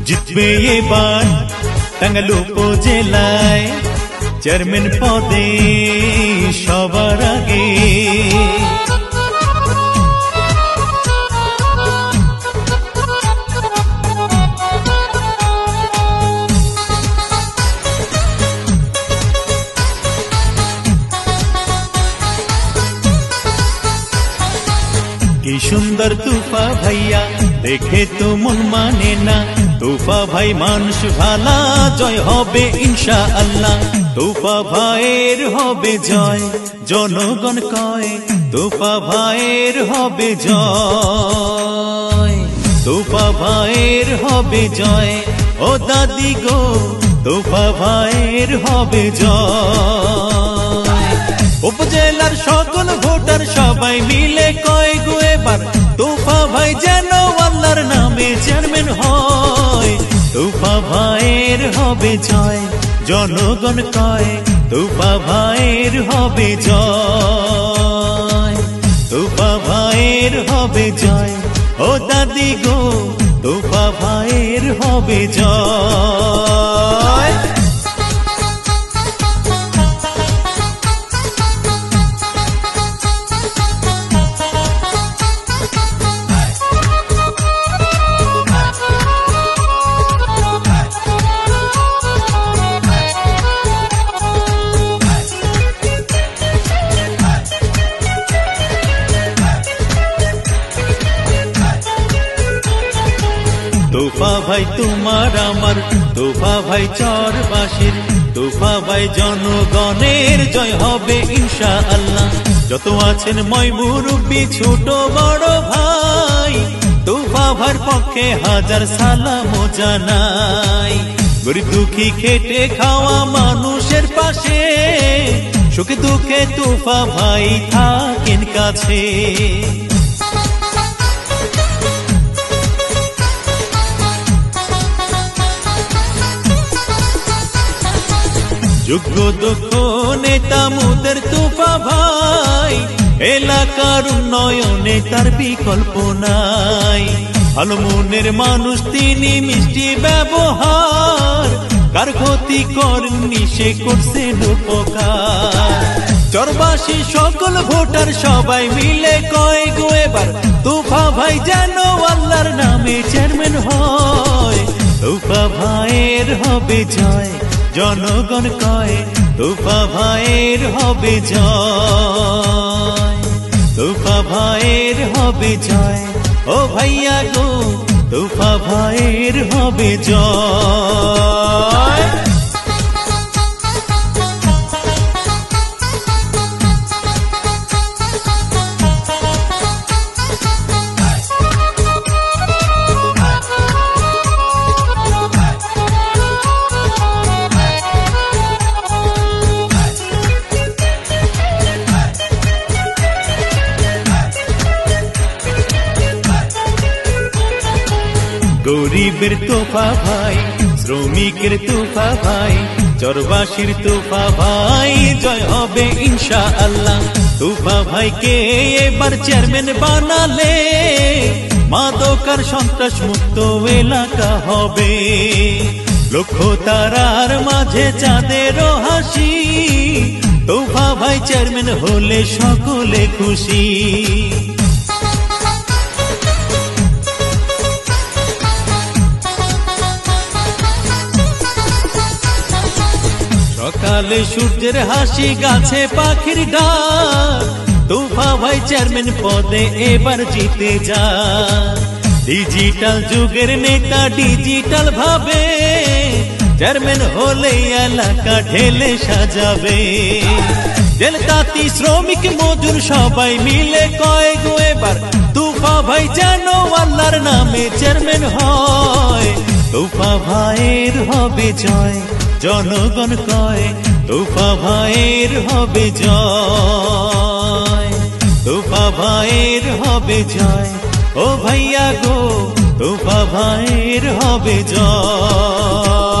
জিতবে এবার টাঙ্গাইল উপজেলায় চেয়ারম্যান পদে সবার আগে। কি সুন্দর তুফা ভাইয়া, দেখে তো মন মানে না। তুফা ভাই মানুষ ভালা, জয় হবে ইনশাআল্লাহ। তুফা ভাইয়ের হবে জয়, জনগণ কয় তুফা ভাইয়ের হবে জয়। তুফা ভাইয়ের হবে জয়, ও দাদি গো তুফা ভাইয়ের হবে জয়। উপজেলার সকল ভোটার সবাই মিলে কয় গো এবার তুফা ভাই যেন আল্লাহর নামে চেয়ারম্যান হয়। তুফা ভাইয়ের হবে জয়, জনগণ কয় তুফা ভাইয়ের হবে জয়। তুফা ভাইয়ের হবে জয়, ও দাদি গো তুফা ভাইয়ের হবে জয়। তুফা ভাই তোমার আমার, তুফা ভাই চরবাসীর, তুফা ভাই জনগণের জয় হবে ইনশাআল্লাহ। যত আছেন মই মুরব্বি ছোট বড় ভাই, তুফা ভাইয়ের পক্ষে হাজার সালাম জানাই। গরিব দুঃখী খেটে খাওয়া মানুষের পাশে, সুখে দুঃখে তুফা ভাই থাকেন কাছে। যোগ্য দক্ষ নেতা মুদের তুফা ভাই, এলাকার উন্নয়নে তার বিকল্প নাই। ভালো মনের মানুষ তিনি, মিষ্টি ব্যবহার, কার ক্ষতি করেননি সে করছেন উপকার। চরবাসী সকল ভোটার সবাই মিলে কয় গো এবার তুফা ভাই যেন আল্লাহর নামে চেয়ারম্যান হয়। তুফা ভাইয়ের হবে জয়, জনগণ কয় তুফা ভাইয়ের হবে জয়। তুফা ভাইয়ের হবে জয়, ও ভাইয়া গো তুফা ভাইয়ের হবে জয়। গরিবের তোফা ভাই, শ্রমিকের তোফা ভাই, চরবাসীর তোফা ভাই, জয় হবে ইনশাআল্লাহ। তোফা ভাইকে এবার চেয়ারম্যান বানালে মাদকার সন্ত্রাস মুক্ত এলাকা হবে। লক্ষ তারার মাঝে চাঁদেরও হাসি, তোফা ভাই চেয়ারম্যান হলে সকলে খুশি। সকালে সূর্যের হাসি, গাছে পাখির ডাক, তোফা ভাই চেয়ারম্যান পদে এবার জিতে যা। ডিজিটাল যুগের নেতা ডিজিটাল ভাবে, চেয়ারম্যান হলে এলাকা ঢেলে সাজাবে। জেলতাতি শ্রমিক মজুর সবাই মিলে কয় গো এবার তোফা ভাই যেন আল্লাহর নামে চেয়ারম্যান হয়। তোফা ভাইয়ের হবে জয়, জনগণ কয় তোফা ভাইয়ের হবে জয়। তোফা ভাইয়ের হবে জয়, ও ভাইয়া গো তোফা ভাইয়ের হবে জয়।